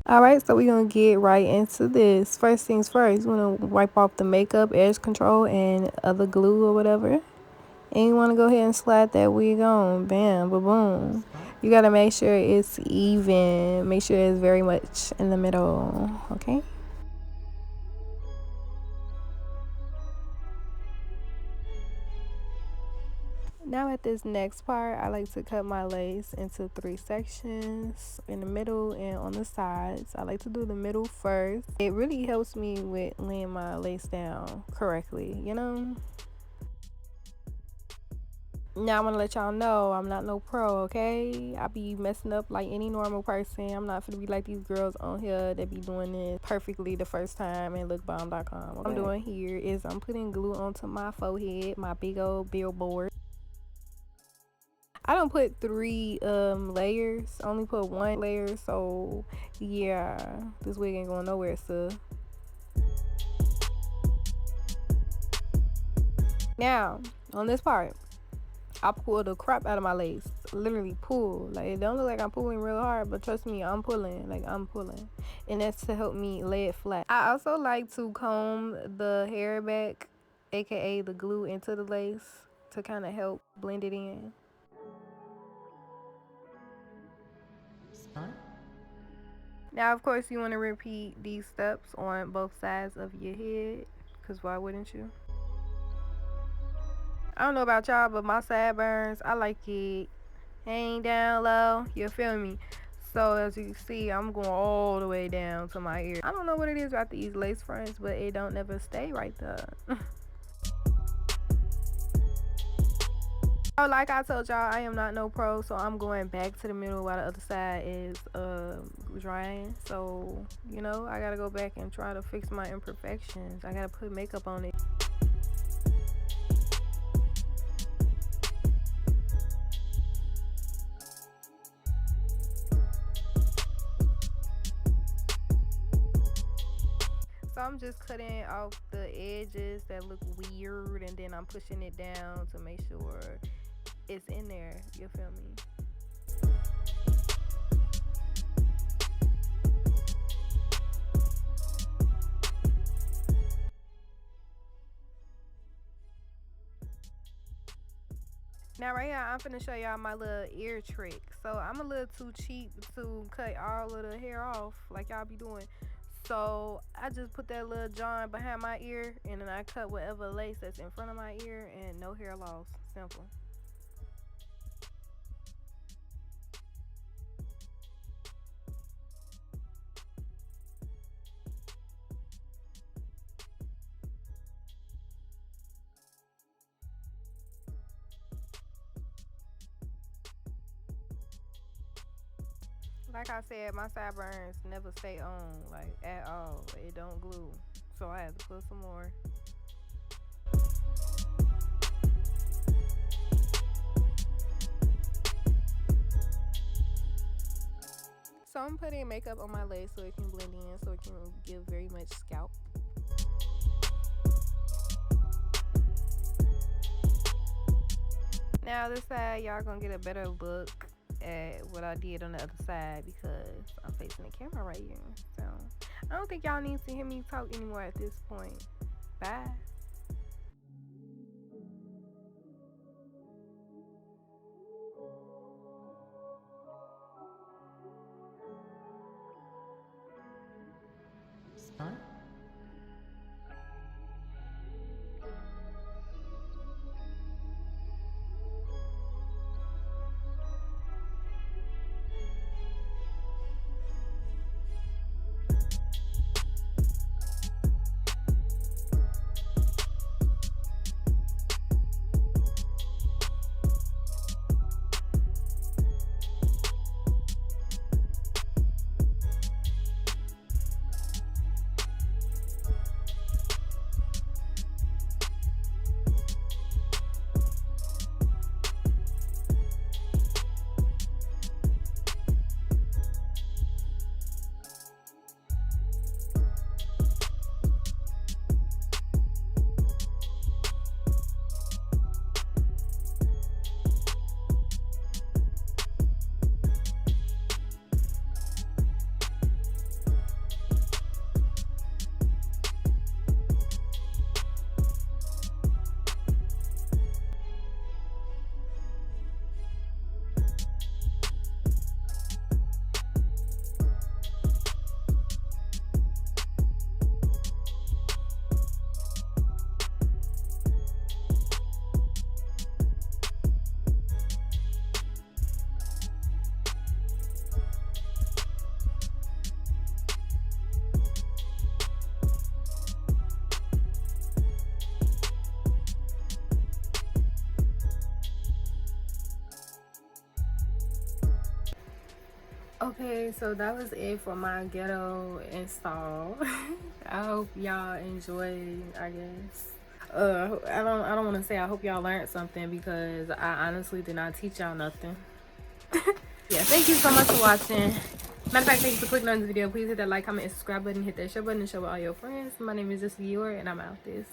All right, so we're gonna get right into this. First things first, you wanna wipe off the makeup, edge control, and other glue or whatever. And you wanna go ahead and slide that wig on. Bam, ba boom. You gotta make sure it's even. Make sure it's very much in the middle. Okay. Now at this next part, I like to cut my lace into 3 sections, in the middle and on the sides. I like to do the middle first. It really helps me with laying my lace down correctly, you know? Now I'm gonna let y'all know I'm not no pro, okay? I be messing up like any normal person. I'm not gonna be like these girls on here that be doing it perfectly the first time and lookbomb.com. What I'm doing here is I'm putting glue onto my forehead, my big old billboard. I don't put 3 layers, I only put 1 layer, so yeah, this wig ain't going nowhere, so. Now, on this part, I pull the crap out of my lace. Literally pull. Like, it don't look like I'm pulling real hard, but trust me, I'm pulling. Like, I'm pulling. And that's to help me lay it flat. I also like to comb the hair back, aka the glue, into the lace to kind of help blend it in. Now, of course, you want to repeat these steps on both sides of your head, because why wouldn't you? I don't know about y'all, but my sideburns, I like it hang down low. You feel me? So as you can see, I'm going all the way down to my ear. I don't know what it is about these lace fronts, but it don't never stay right there. Oh, like I told y'all, I am not no pro, so I'm going back to the middle while the other side is drying. So, you know, I gotta go back and try to fix my imperfections. I gotta put makeup on it. So I'm just cutting off the edges that look weird, and then I'm pushing it down to make sure it's in there. You feel me? Now right here, I'm finna show y'all my little ear trick. So I'm a little too cheap to cut all of the hair off like y'all be doing. So I just put that little John behind my ear, and then I cut whatever lace that's in front of my ear, and no hair loss. Simple. Like I said, my sideburns never stay on, like, at all. It don't glue. So I had to put some more. So I'm putting makeup on my lace so it can blend in, so it can give very much scalp. Now this side, y'all gonna get a better look at what I did on the other side because I'm facing the camera right here. So I don't think y'all need to hear me talk anymore at this point. Bye. Okay, so that was it for my ghetto install. I hope y'all enjoyed, I guess. I don't want to say I hope y'all learned something, because I honestly did not teach y'all nothing. Yeah, thank you so much for watching. Matter of fact, thank you for clicking on this video. Please hit that like, comment, and subscribe button. Hit that share button and share with all your friends. My name is Jessicaashleypromo, and I'm out this.